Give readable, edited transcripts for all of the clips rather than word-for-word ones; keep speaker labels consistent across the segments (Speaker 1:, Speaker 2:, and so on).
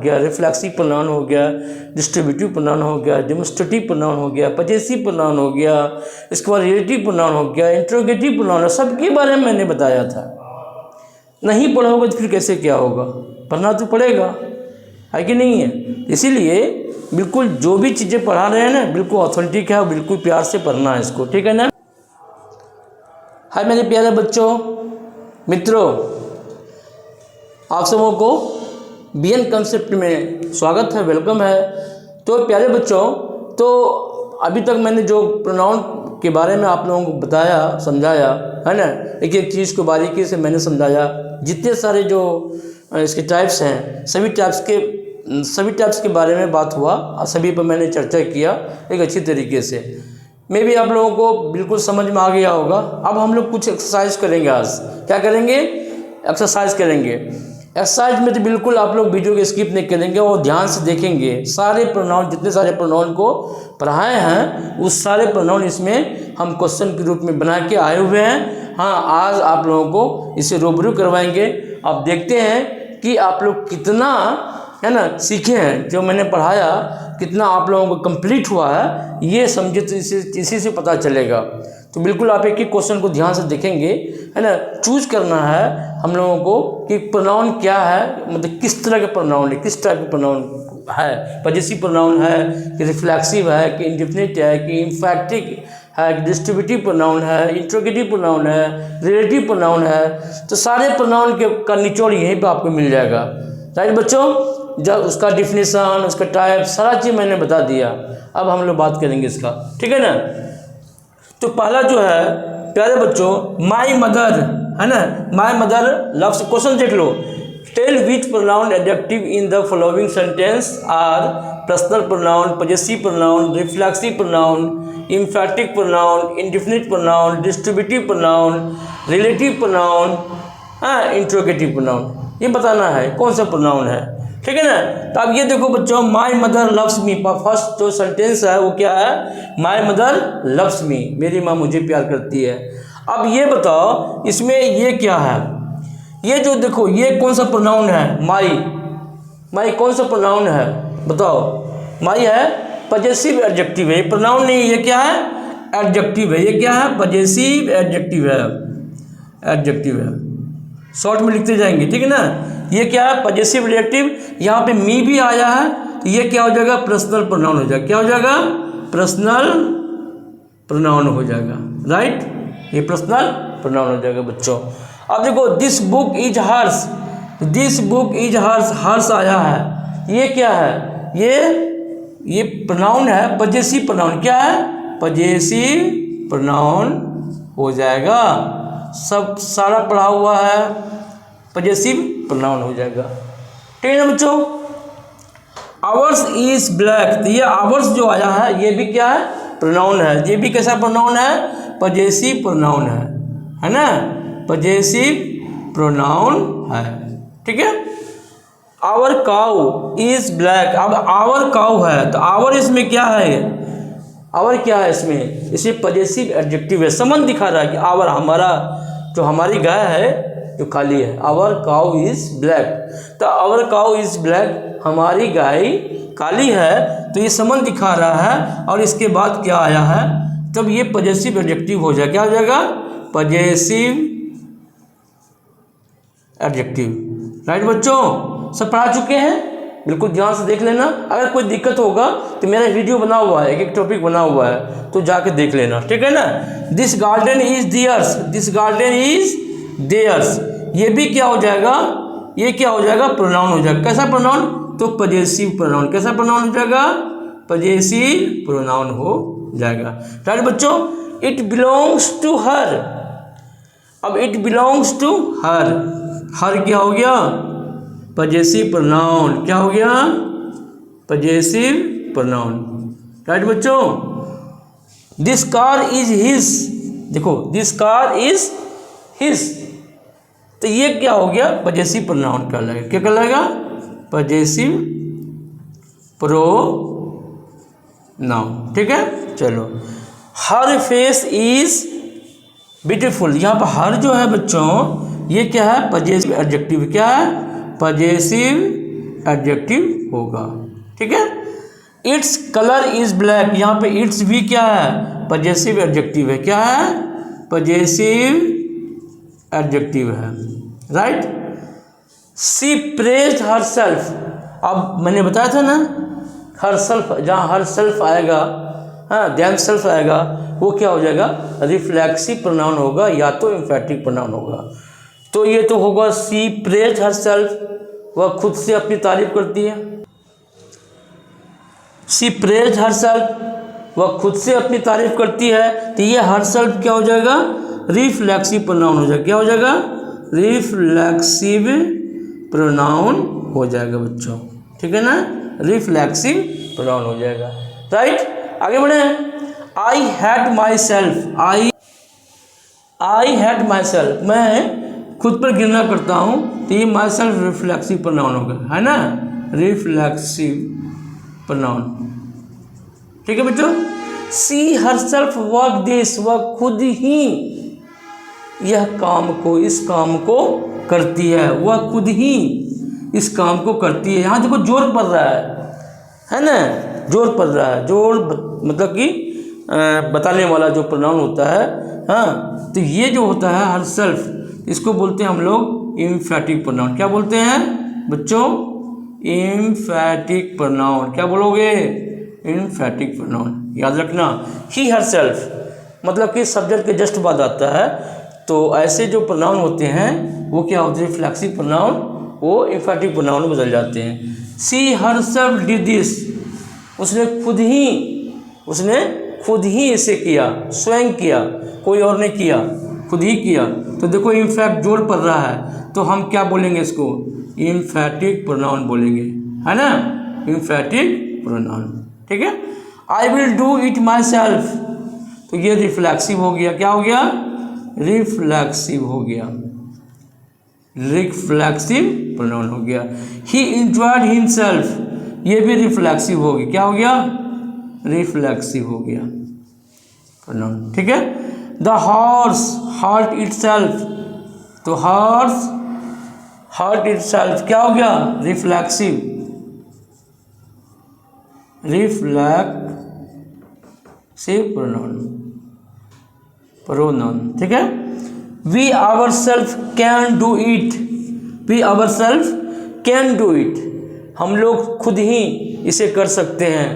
Speaker 1: गया, reflexive pronoun हो गया, डिस्ट्रीब्यूटिव प्रोनाउन हो गया, डेमोन्स्ट्रेटिव प्रोनाउन हो गया, पजेसिव प्रोनाउन हो गया, इसके बाद रिलेटिव प्रोनाउन हो गया, इंट्रोगेटिव प्रोनाउन है, सबके बारे में मैंने बताया था। नहीं पढ़ोगे तो फिर कैसे क्या होगा, पढ़ना तो पड़ेगा, है कि नहीं है। इसीलिए बिल्कुल जो भी चीज़ें पढ़ा रहे हैं ना, बिल्कुल ऑथेंटिक है और बिल्कुल प्यार से पढ़ना है इसको, ठीक है ना। हाय मेरे प्यारे बच्चों, मित्रों, आप सबों को बीएन कंसेप्ट में स्वागत है, वेलकम है। तो प्यारे बच्चों, तो अभी तक मैंने जो प्रोनाउन के बारे में आप लोगों को बताया, समझाया, है ना, एक एक चीज़ को बारीकी से मैंने समझाया। जितने सारे जो इसके टाइप्स हैं, सभी टाइप्स के बारे में बात हुआ, सभी पर मैंने चर्चा किया एक अच्छी तरीके से। मे भी आप लोगों को बिल्कुल समझ में आ गया होगा। अब हम लोग कुछ एक्सरसाइज करेंगे। आज क्या करेंगे? एक्सरसाइज करेंगे। एक्सरसाइज में तो बिल्कुल आप लोग वीडियो को स्किप नहीं करेंगे और ध्यान से देखेंगे। सारे प्रोनाउन, जितने सारे प्रोनाउन को पढ़ाए हैं, उस सारे प्रोनाउन इसमें हम क्वेश्चन के रूप में बना के आए हुए हैं। हाँ, आज आप लोगों को इसे रूबरू करवाएंगे। आप देखते हैं कि आप लोग कितना, है ना, सीखे हैं। जो मैंने पढ़ाया कितना आप लोगों को कंप्लीट हुआ है, ये समझे तो इसी से पता चलेगा। तो बिल्कुल आप एक एक क्वेश्चन को ध्यान से देखेंगे, है ना। चूज करना है हम लोगों को कि प्रोनाउन क्या है, मतलब किस तरह के प्रोनाउन है, किस टाइप के प्रोनाउन है। पजेसिव प्रोनाउन है कि रिफ्लेक्सिव है कि इंडेफिनिट है कि इम्फैक्टिक है कि डिस्ट्रीब्यूटिव प्रोनाउन है, इंट्रोगेटिव प्रोनाउन है, रिलेटिव प्रोनाउन है। तो सारे प्रोनाउन का निचोड़ यहीं पर आपको मिल जाएगा। राइट बच्चों, जब उसका डिफिनेशन, उसका टाइप, सारा चीज़ मैंने बता दिया। अब हम लोग बात करेंगे इसका, ठीक है ना। तो पहला जो है प्यारे बच्चों, माई मदर, है ना। माई मदर लव्स, क्वेश्चन देख लो। Tell which pronoun adjective in the following sentence are personal pronoun, possessive pronoun, reflexive pronoun, emphatic pronoun, indefinite pronoun, distributive pronoun, relative pronoun, interrogative pronoun. ये बताना है कौन सा pronoun है, ठीक है ना। तो अब ये देखो बच्चों, my mother loves me, first जो सेंटेंस है वो क्या है? माई मदर लव्स मी, मेरी माँ मुझे प्यार करती है। अब ये बताओ इसमें ये क्या है? ये जो देखो, ये कौन सा प्रोनाउन है? माई कौन सा प्रोनाउन है बताओ? माई है पजेसिव एडजेक्टिव है, ये प्रोनाउन नहीं, ये क्या है? एडजेक्टिव है। ये क्या है? पजेसिव एडजेक्टिव है, एडजेक्टिव है। शॉर्ट में लिखते जाएंगे, ठीक है ना। ये क्या है? Possessive adjective. यहाँ पे मी भी आया है, तो ये क्या हो जाएगा? पर्सनल प्रोनाउन हो जाएगा। क्या हो जाएगा? पर्सनल प्रोनाउन हो जाएगा। राइट, ये पर्सनल प्रोनाउन हो जाएगा बच्चों। अब देखो, this book is hers, this book is hers, hers आया है। ये क्या है? ये प्रोनाउन है, पजेसिव प्रोनाउन। क्या है? पजेसिव प्रोनाउन हो जाएगा। सब सारा पढ़ा हुआ है, पजेसिव प्रोनाउन हो जाएगा, ठीक है ना बच्चों। आवर्स इज ब्लैक, तो ये आवर्स जो आया है ये भी क्या है? प्रोनाउन है। ये भी कैसा प्रोनाउन है? पजेसिव प्रोनाउन है ना, पजेसिव प्रोनाउन है, ठीक है। आवर काउ इज ब्लैक, अब आवर काउ है, तो आवर इसमें क्या है? आवर क्या है इसमें? इसे पजेसिव एडजेक्टिव है, संबंध दिखा रहा है कि आवर हमारा, जो हमारी गाय है जो काली है। आवर काउ इज ब्लैक, तो आवर काउ इज ब्लैक, हमारी गाय काली है, तो ये संबंध दिखा रहा है। और इसके बाद क्या आया है? तब ये पजेसिव एडजेक्टिव हो जाएगा। क्या हो जाएगा? Possessive adjective. राइट बच्चों, सब पढ़ा चुके हैं, बिल्कुल ध्यान से देख लेना। अगर कोई दिक्कत होगा तो मेरा वीडियो बना हुआ है, एक एक टॉपिक बना हुआ है, तो जाके देख लेना, ठीक है ना। This garden is theirs, this garden is theirs, ये भी क्या हो जाएगा? ये क्या हो जाएगा? प्रोनाउन हो जाएगा। कैसा प्रोनाउन? तो पजेसिव प्रोनाउन। कैसा प्रोनाउन हो जाएगा? पजेसिव प्रोनाउन हो जाएगा। राइट बच्चों, इट बिलोंग्स टू हर, अब इट बिलोंग्स टू हर, हर क्या हो गया? Possessive pronoun. क्या हो गया? Possessive pronoun. राइट बच्चों, दिस कार इज हिज, देखो दिस कार इज हिज, तो ये क्या हो गया? पजेसिव प्रोनाउन कहलाएगा। क्या कहलाएगा? पजेसिव प्रोनाउन, ठीक है। चलो, हर फेस इज ब्यूटीफुल, यहाँ पर हर जो है बच्चों, ये क्या है? Possessive adjective. क्या है? पजेसिव एडजेक्टिव होगा। ठीक है, इट्स कलर इज ब्लैक, यहाँ पे इट्स भी क्या है, पजेसिव एडजेक्टिव है। क्या है, पजेसिव एडजेक्टिव है, right. She praised her self, अब मैंने बताया था ना, हर सेल्फ, जहाँ हर सेल्फ आएगा, हाँ, देम सेल्फ आएगा, वो क्या हो जाएगा, रिफ्लेक्सिव प्रोनाउन होगा या तो एम्फैटिक प्रोनाउन होगा। तो ये तो होगा शी प्रेज्ड हर सेल्फ, वह खुद से अपनी तारीफ करती है। शी प्रेज्ड हर सेल्फ, वह खुद से अपनी तारीफ करती है। तो ये हर सेल्फ क्या हो जाएगा, रिफ्लेक्सिव प्रोनाउन हो जाएगा। क्या हो जाएगा, रिफ्लेक्सिव प्रोनाउन हो जाएगा बच्चों। ठीक है ना, रिफ्लेक्सिव प्रोनाउन हो जाएगा, राइट। आगे बढ़े, I had my self, I had my self, मैं खुद पर घृणा करता हूँ। तो ये माई सेल्फ रिफ्लेक्सिव प्रोनाउन होगा, है ना, रिफ्लेक्सिव प्रोनाउन। ठीक है बच्चों। सी हर सेल्फ वर्क दिस, वह खुद ही यह काम को, इस काम को करती है, वह खुद ही इस काम को करती है। यहाँ देखो जोर पड़ रहा है ना, जोर पड़ रहा है। जोर मतलब कि बताने वाला जो प्रोनाउन होता है, हाँ, तो ये जो होता है हर सेल्फ, इसको बोलते हैं हम लोग एम्फैटिक प्रोनाउन। क्या बोलते हैं बच्चों, एम्फैटिक प्रोनाउन। क्या बोलोगे, एम्फैटिक प्रोनाउन, याद रखना। ही हर सेल्फ मतलब कि सब्जेक्ट के जस्ट बाद आता है। तो ऐसे जो प्रोनाउन होते हैं वो क्या होते हैं, रिफ्लेक्सिव प्रोनाउन, वो एम्फैटिक प्रोनाउन में बदल जाते हैं। सी हर सेल्फ डिड दिस, उसने खुद ही इसे किया, स्वयं किया, कोई और ने किया, खुद ही किया। तो देखो इनफैक्ट जोर पड़ रहा है, तो हम क्या बोलेंगे इसको, एम्फैटिक प्रोनाउन बोलेंगे, है ना, एम्फैटिक प्रोनाउन। ठीक है। I will do it my self, तो ये रिफ्लेक्सिव हो गया। क्या हो गया, रिफ्लेक्सिव हो गया, रिफ्लेक्सिव प्रोनाउन हो गया। ही एंजॉयड हिमसेल्फ, ये भी रिफ्लेक्सिव हो गया। क्या हो गया, रिफ्लेक्सिव हो गया प्रोनाउन। ठीक है। द हॉर्स हर्ट इटसेल्फ, तो हॉर्स हर्ट इटसेल्फ क्या हो गया, रिफ्लेक्सिव, रिफ्लेक्सिव प्रोनाउन। ठीक है। We ourself can do it, we ourself can do it, हम लोग खुद ही इसे कर सकते हैं,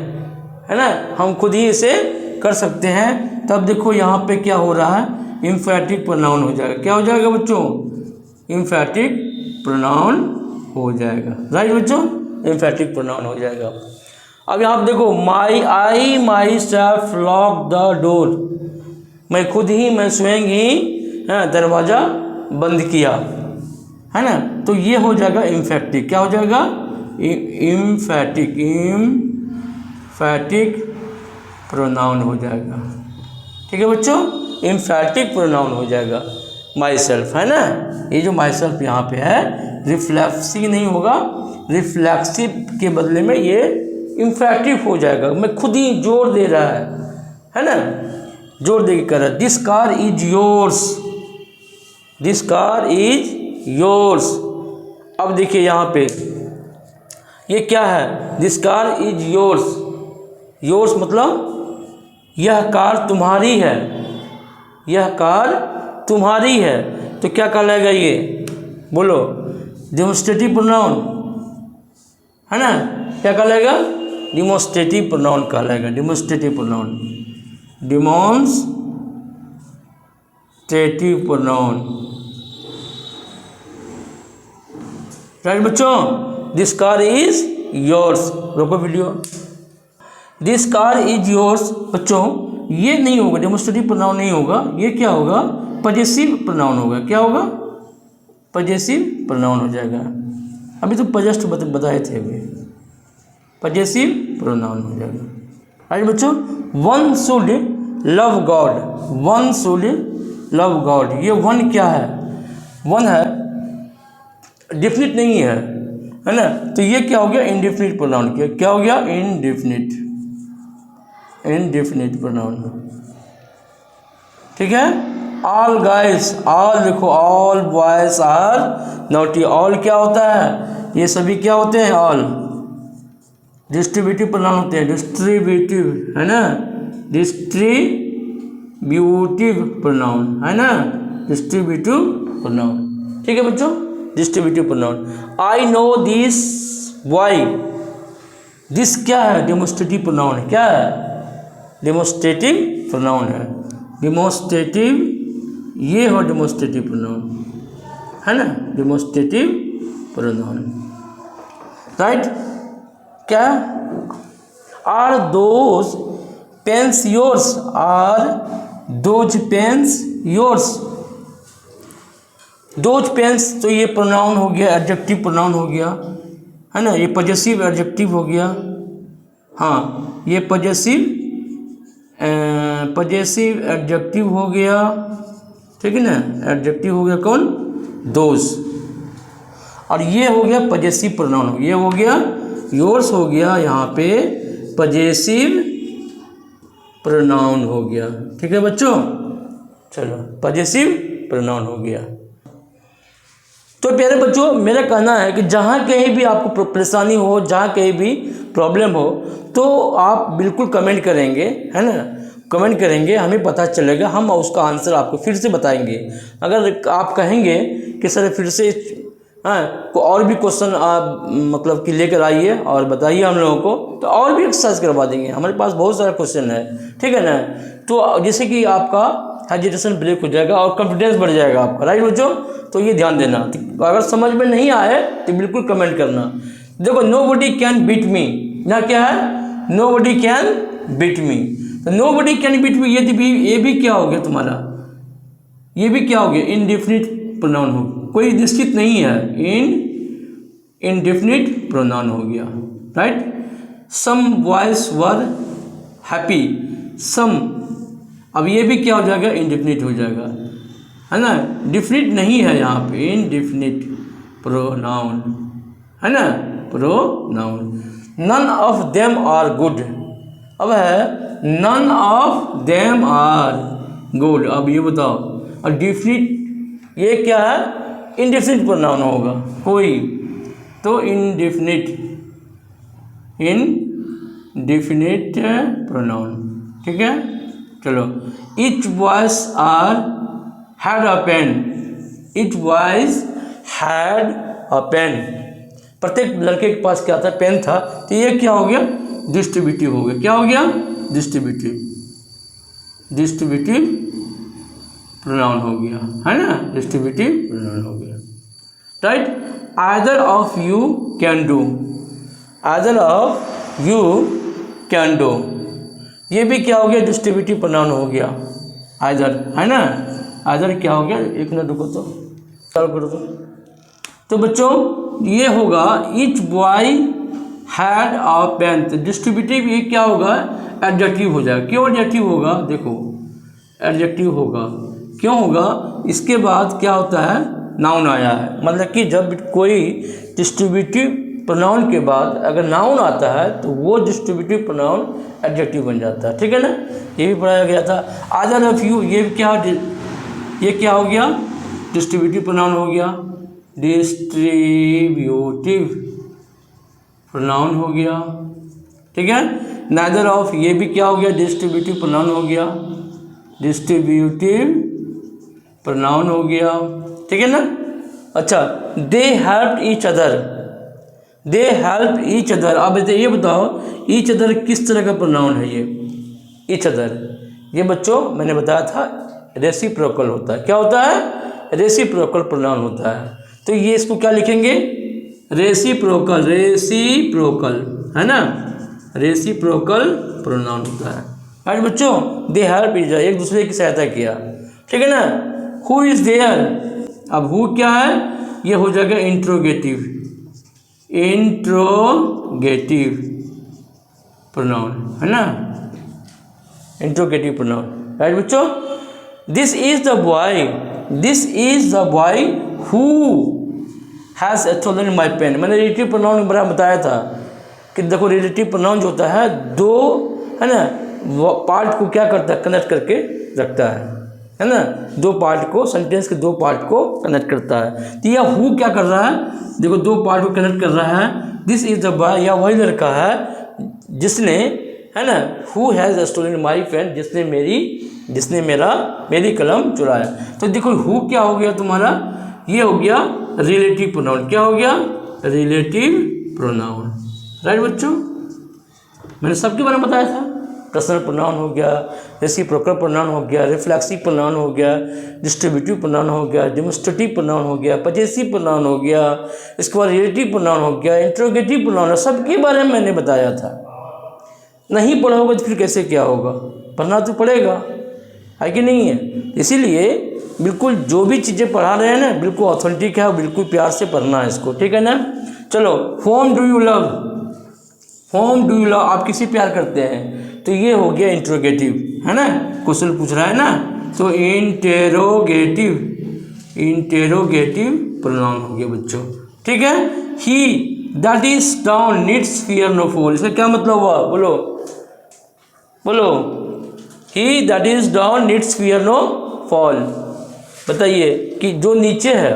Speaker 1: है ना, हम खुद ही इसे कर सकते हैं। तब देखो यहाँ पे क्या हो रहा है, एम्फैटिक प्रोनाउन हो जाएगा। क्या हो जाएगा बच्चों, एम्फैटिक प्रोनाउन हो जाएगा, राइट बच्चों, एम्फैटिक प्रोनाउन हो जाएगा। अब यहाँ पे देखो, my self lock the door, मैं खुद ही, मैं स्वयं ही दरवाज़ा बंद किया, है ना। तो ये हो जाएगा एम्फैटिक। क्या हो जाएगा, एम्फैटिक प्रोनाउन हो जाएगा। ठीक है बच्चों, एम्फैटिक प्रोनाउन हो जाएगा माई सेल्फ, है ना। ये जो माई सेल्फ यहाँ पे है, रिफ्लेक्सिव नहीं होगा, रिफ्लेक्सिव के बदले में ये एम्फैटिक हो जाएगा। मैं खुद ही जोर दे रहा है ना, जोर दे के कर रहा है। This car is yours, this car is yours. अब देखिए यहाँ पे ये क्या है, this car is yours, yours मतलब यह कार तुम्हारी है, यह कार तुम्हारी है। तो क्या कहलाएगा ये, बोलो, डेमोन्स्ट्रेटिव प्रोनाउन, है ना। क्या कहलाएगा, डेमोन्स्ट्रेटिव प्रोनाउन कहलाएगा, demonstrative pronoun, demonstrative pronoun, right बच्चों। दिस कार इज योर्स, रोको video. This car is yours, बच्चों ये नहीं होगा, डेमोन्स्ट्रेटिव प्रोनाउन नहीं होगा, ये क्या होगा, पजेसिव प्रोनाउन होगा। क्या होगा, पजेसिव प्रोनाउन हो जाएगा। अभी तो पजेस्ट बताए थे, अभी पजेसिव प्रोनाउन हो जाएगा, राइट बच्चों। One should love God, one should love God, ये वन क्या है, वन है, डिफिनिट नहीं है ना। तो ये क्या हो गया, इंडेफिनिट प्रोनाउन। क्या हो गया, इंडेफिनिट, इंडेफिनिट प्रोनाउन। ठीक है। ऑल गाइस, ऑल देखो, all boys are naughty, all क्या होता है, ये सभी क्या होते हैं, ऑल डिस्ट्रीब्यूटिव प्रोनाउन होते हैं, डिस्ट्रीब्यूटिव है ना, डिस्ट्रीब्यूटिव प्रोनाउन है ना, डिस्ट्रीब्यूटिव प्रोनाउन। ठीक है बच्चों, distributive pronoun. I know this why, this क्या है, डेमोस्ट्रेटिव प्रोनाउन है, क्या है, डेमोस्ट्रेटिव प्रोनाउन है, डेमोस्ट्रेटिव, ये हो डेमोस्ट्रेटिव प्रोनाउन है ना, डेमोस्ट्रेटिव प्रोनाउन, राइट। क्या, are those pens yours, are those pens yours, those pens, तो ये प्रोनाउन हो गया, एडजेक्टिव प्रोनाउन हो गया है ना, ये पॉजेसिव एडजेक्टिव हो गया, हाँ ये पॉजेसिव एडजेक्टिव हो गया, ठीक है ना, एडजेक्टिव हो गया कौन, दोज, और ये हो गया पॉजेसिव प्रोनाउन, ये हो गया योर्स, हो गया यहाँ पे पॉजेसिव प्रोनाउन हो गया। ठीक है बच्चों, चलो पॉजेसिव प्रोनाउन हो गया। तो प्यारे बच्चों, मेरा कहना है कि जहाँ कहीं भी आपको परेशानी हो, जहाँ कहीं भी प्रॉब्लम हो, तो आप बिल्कुल कमेंट करेंगे, है ना, कमेंट करेंगे, हमें पता चलेगा, हम उसका आंसर आपको फिर से बताएंगे। अगर आप कहेंगे कि सर फिर से और भी क्वेश्चन आप मतलब कि लेकर आइए और बताइए हम लोगों को, तो और भी एक्सरसाइज करवा देंगे, हमारे पास बहुत सारा क्वेश्चन है, ठीक है ना। तो जैसे कि आपका हेजिटेशन ब्रेक हो जाएगा और कॉन्फिडेंस बढ़ जाएगा आपका, राइट बच्चों। तो ये ध्यान देना, तो अगर समझ में नहीं आए तो बिल्कुल कमेंट करना। देखो, नोबडी कैन बीट मी, ना क्या है, नोबडी कैन बीट मी, तो नोबडी कैन बीट मी, ये भी क्या हो गया तुम्हारा, ये भी क्या हो गया, इनडेफिनिट प्रोनाउन हो, कोई निश्चित नहीं है, इनडेफिनिट प्रोनाउन हो गया, right. Some boys were happy, some, अब ये भी क्या हो जाएगा, इनडेफिनिट हो जाएगा, है ना, डेफिनिट नहीं है यहाँ पे, इनडेफिनिट प्रोनाउन है ना, pronoun. None of them are good, अब है none of them are good, अब ये बताओ, और डेफिनिट ये क्या है, इनडेफिनिट प्रोनाउन होगा कोई, तो इनडेफिनिट प्रोनाउन, ठीक है। चलो, each boys are had a pen, each boys had a pen, प्रत्येक लड़के के पास क्या था, पेन था, तो ये क्या हो गया, डिस्ट्रीब्यूटिव हो गया, क्या हो गया, डिस्ट्रीब्यूटिव प्रोनाउन हो गया, है ना, डिस्ट्रीब्यूटिव प्रोनाउन हो गया, right. Either of you can do, either of you can do, ये भी क्या हो गया, डिस्ट्रीब्यूटिव प्रोनाउन हो गया, आइदर, है ना, आइदर क्या हो गया, एक मिनट रुको तो चालू करो तो बच्चों ये होगा, each boy had a pen, तो डिस्ट्रीब्यूटिव ये क्या होगा, एडजेक्टिव हो जाएगा। क्यों एडजेक्टिव होगा, देखो एडजेक्टिव होगा, क्यों होगा, इसके बाद क्या होता है, नाउन आया है, मतलब कि जब कोई डिस्ट्रीब्यूटिव प्रोनाउन के बाद अगर नाउन आता है तो वो डिस्ट्रीब्यूटिव प्रोनाउन एडजेक्टिव बन जाता है, ठीक है ना, ये भी पढ़ाया गया था। आइदर ऑफ यू, ये क्या हो गया, डिस्ट्रीब्यूटिव प्रोनाउन हो गया, डिस्ट्रीब्यूटिव प्रोनाउन हो गया, ठीक है। नाइदर ऑफ, ये भी क्या हो गया, डिस्ट्रीब्यूटिव प्रोनाउन हो गया, डिस्ट्रीब्यूटिव प्रोनाउन हो गया, ठीक है ना। अच्छा, they help each other, they help each other, अब ये बताओ ईच अदर किस तरह का प्रोनाउन है, ये ईच अदर, ये बच्चों मैंने बताया था रेसिप्रोकल होता है, क्या होता है, रेसिप्रोकल प्रोनाउन होता है। तो ये इसको क्या लिखेंगे, रेसिप्रोकल, है ना, रेसिप्रोकल प्रोनाउन होता है, राइट बच्चों। दे हेल्प ईच अदर, एक दूसरे की सहायता किया, ठीक है ना। हु इज़ देयर, अब हु क्या है, ये हो जाएगा इंट्रोगेटिव प्रोनाउन, है ना, इंट्रोगेटिव प्रोनाउन, राइट बच्चों। This is the boy who has stolen my pen, मैंने रिलेटिव प्रोनाउन बड़ा बताया था कि देखो रिलेटिव प्रोनाउन जो होता है, दो है ना पार्ट को क्या करता है, कनेक्ट करके रखता है, है ना, दो पार्ट को, सेंटेंस के दो पार्ट को कनेक्ट करता है। तो यह हु क्या कर रहा है, देखो दो पार्ट को कनेक्ट कर रहा है। दिस इज द बॉय, या वही लड़का है जिसने, है ना, who has stolen my pen, जिसने मेरी कलम चुराया। तो देखो हु क्या हो गया तुम्हारा, ये हो गया रिलेटिव प्रोनाउन। क्या हो गया, रिलेटिव प्रोनाउन। राइट बच्चों, मैंने सबके बारे में बताया था। पर्सनल प्रोनाउन हो गया, रेसिप्रोकल प्रोनाउन हो गया, रिफ्लेक्सिव प्रोनाउन हो गया, डिस्ट्रीब्यूटिव प्रोनाउन हो गया, डेमोन्स्ट्रेटिव प्रोनाउन हो गया, पजेसिव प्रोनाउन हो गया, इसके बाद रिलेटिव प्रोनाउन हो गया, इंट्रोगेटिव प्रोनाउन, सबके बारे में मैंने बताया था। नहीं पढ़ोगे तो फिर कैसे क्या होगा, पढ़ना तो पड़ेगा, है कि नहीं है। इसीलिए बिल्कुल जो भी चीज़ें पढ़ा रहे हैं ना, बिल्कुल ऑथेंटिक है, बिल्कुल प्यार से पढ़ना है इसको, ठीक है ना। चलो, home do you love, home do you love, आप किसी प्यार करते हैं, तो ये हो गया इंट्रोगेटिव, है ना, क्वेश्चन पूछ रहा है ना। तो इंटेरोगेटिव प्रोनाउन हो गया बच्चों, ठीक है। He that is down needs fear no fall, इसका क्या मतलब हुआ, बोलो। He that is down needs fear no fall, बताइए कि जो नीचे है,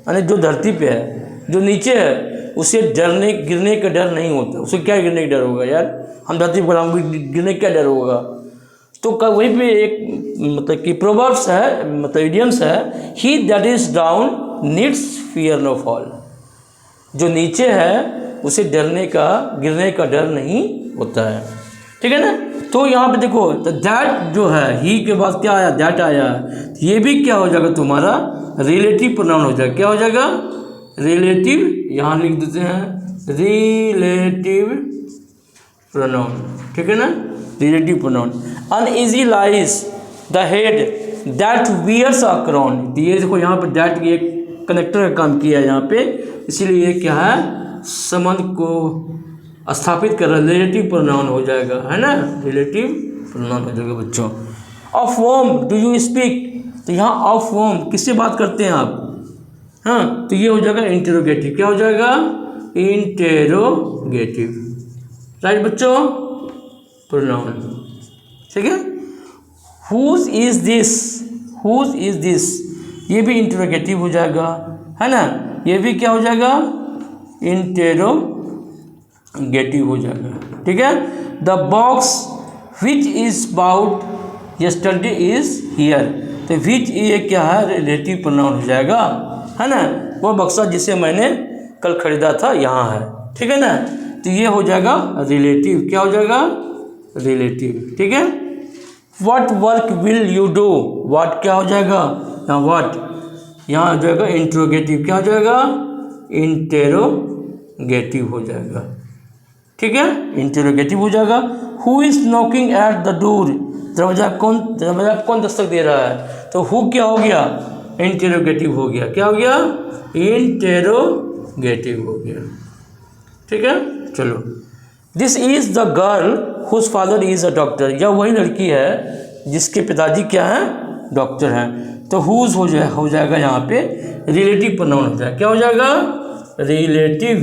Speaker 1: यानी जो धरती पे है, जो नीचे है, उसे गिरने का डर नहीं होता। उसे क्या गिरने का डर होगा यार, हम धरती पर, हम गिरने का क्या डर होगा। तो वहीं पे एक मतलब कि प्रोवर्ब्स है, मतलब इडियम्स है, he that is down needs fear no fall, जो नीचे है उसे गिरने का डर नहीं होता है, ठीक है ना। तो यहाँ पे देखो, तो दैट जो है, ही के बाद क्या आया, दैट आया, ये भी क्या हो जाएगा तुम्हारा रिलेटिव प्रोनाउन हो जाएगा। क्या हो जाएगा, रिलेटिव, यहाँ लिख देते हैं रिलेटिव प्रोनाउन, ठीक है ना, relative pronoun. Uneasy lies the head that wears a crown, ये देखो यहाँ पे दैट एक कनेक्टर का काम किया है यहाँ पे, इसीलिए ये क्या है, संबंध को स्थापित कर रहा है, रिलेटिव प्रोनाउन हो जाएगा, है ना, रिलेटिव प्रोनाउन हो जाएगा बच्चों। Of home do you speak, तो यहाँ ऑफ होम किससे बात करते हैं आप, हाँ, तो ये हो जाएगा इंटेरोगेटिव। क्या हो जाएगा, इंटेरोगेटिव, राइट बच्चों, प्रोनाउन, ठीक है। हुज इज दिस, ये भी इंटेरोगेटिव हो जाएगा, है ना, ये भी क्या हो जाएगा, इंटेरोगेटिव हो जाएगा, ठीक है। The box which is bought yesterday is here, तो विच ये क्या है, रिलेटिव प्रोनाउन हो जाएगा, है ना, वो बक्सा जिसे मैंने कल खरीदा था यहाँ है, ठीक है ना। तो ये हो जाएगा रिलेटिव, क्या हो जाएगा, रिलेटिव, ठीक है। What work will you do, what क्या हो जाएगा, यहाँ व्हाट, यहाँ हो जाएगा इंट्रोगेटिव, क्या हो जाएगा, इंटेरोगेटिव हो जाएगा, ठीक है, इंटेरोगेटिव हो जाएगा। Who is knocking at the door, दरवाजा कौन दस्तक दे रहा है, तो हु क्या हो गया, इंटेरोगेटिव हो गया, क्या हो गया, इंटेरोगेटिव हो गया, ठीक है। चलो, this is the girl whose father is a doctor, यह वही लड़की है जिसके पिताजी क्या हैं, डॉक्टर हैं। तो हुज हो जाएगा यहाँ पे रिलेटिव प्रोनाउन हो जाएगा, क्या हो जाएगा, रिलेटिव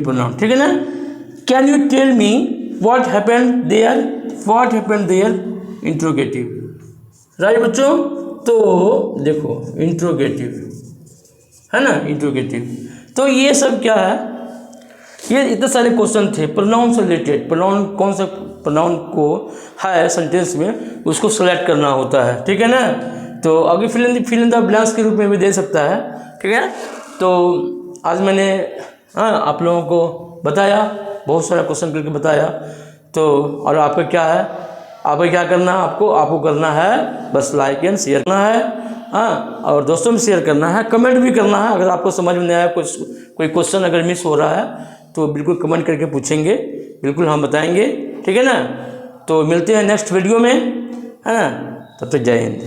Speaker 1: प्रोनाउन, ठीक है ना। Can you tell me what happened there, interrogative, right बच्चों। तो देखो इंट्रोगेटिव है ना, इंट्रोगेटिव, तो ये सब क्या है, ये इतने सारे क्वेश्चन थे प्रोनाउन से रिलेटेड। प्रोनाउन कौन सा प्रोनाउन को है सेंटेंस में, उसको सेलेक्ट करना होता है, ठीक है ना। तो आगे फिल इन द ब्लैंक्स के रूप में भी दे सकता है, ठीक है। तो आज मैंने आप लोगों को बताया, बहुत सारा क्वेश्चन करके बताया। तो और आपका क्या है, आपको क्या करना है, आपको करना है बस लाइक एंड शेयर करना है, और दोस्तों में शेयर करना है, कमेंट भी करना है। अगर आपको समझ में नहीं आया, कोई क्वेश्चन अगर मिस हो रहा है तो बिल्कुल कमेंट करके पूछेंगे, बिल्कुल हम बताएंगे, ठीक है ना। तो मिलते हैं नेक्स्ट वीडियो में, है ना, तब तक जय हिंद।